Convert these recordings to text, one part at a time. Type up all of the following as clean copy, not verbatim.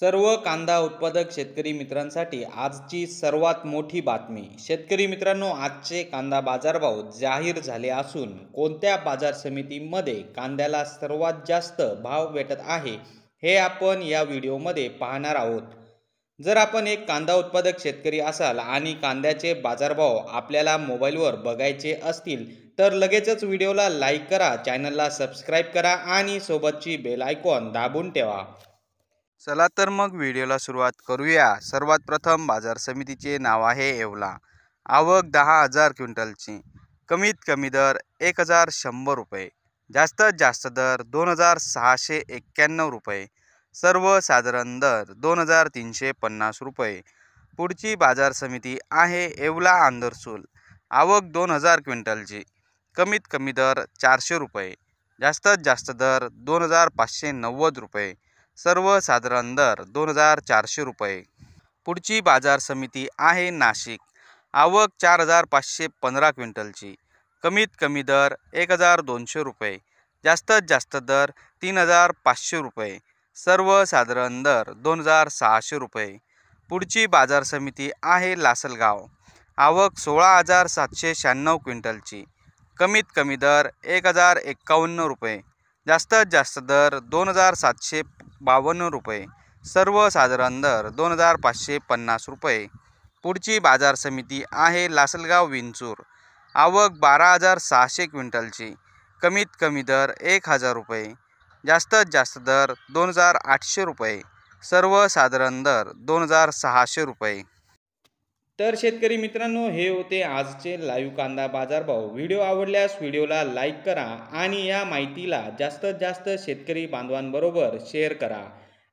सर्व कांदा उत्पादक शेतकरी मित्रांसाठी आजची सर्वात मोठी बातमी। शेतकरी मित्रांनो, आजचे कांदा बाजारभाव जाहीर झाले असून कोणत्या बाजार समितीमध्ये कांद्याला सर्वात जास्त भाव भेटत आहे हे आपण या व्हिडिओमध्ये पाहणार आहोत। जर आपण एक कांदा उत्पादक शेतकरी असाल आणि कांद्याचे बाजारभाव आपल्याला मोबाईलवर बघायचे असतील तर लगेचच व्हिडिओला लाईक करा, चॅनलला सबस्क्राईब करा आणि सोबतची बेल आयकॉन दाबून ठेवा। चला तर मग व्हिडिओला सुरुवात करूया। सर्वात प्रथम बाजार समितीचे नाव आहे येवला। आवक 10,000 क्विंटलची। कमीत कमी दर 1,100 रुपये, जास्तीत जास्त दर 2,691 रुपये, सर्वसाधारण दर 2,350 रुपये। पुढची बाजार समिती आहे येवला आंदरसूल। आवक 2,000 क्विंटलची। कमीत कमी दर 400 रुपये, जास्तीत जास्त दर 2,590 रुपये, सर्वसाधारण दर 2,400 रुपये। पुढची बाजार समिती आहे नाशिक। आवक 4,515 क्विंटलची। कमीत कमी दर 1,200 रुपये, जास्तीत जास्त दर 3,500 रुपये, सर्वसाधारण दर 2,600 रुपये। पुढची बाजार समिती आहे लासलगाव। आवक 16,796 क्विंटलची। कमीत कमी दर 1,051 रुपये, जास्तीत जास्त दर 2,752 रुपये, सर्वसाधारण दर 2,550 रुपये। पुढची बाजार समिती आहे लासलगाव विंचूर। आवक 12,600 क्विंटलची। कमीत कमी दर 1,000 रुपये, जास्तीत जास्त दर 2,800 रुपये, सर्वसाधारण दर 2,600 रुपये। तर शेतकरी मित्रांनो, हे होते आजचे लाईव्ह कांदा बाजारभाव। व्हिडिओ आवडल्यास व्हिडिओला लाईक करा आणि या माहितीला जास्तीत जास्त शेतकरी बांधवांबरोबर शेअर करा।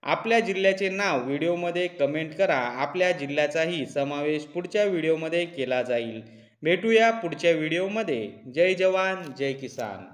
आपल्या जिल्ह्याचे नाव व्हिडिओमध्ये कमेंट करा। आपल्या जिल्ह्याचाही समावेश पुढच्या व्हिडिओमध्ये केला जाईल। भेटूया पुढच्या व्हिडिओमध्ये। जय जवान जय किसान।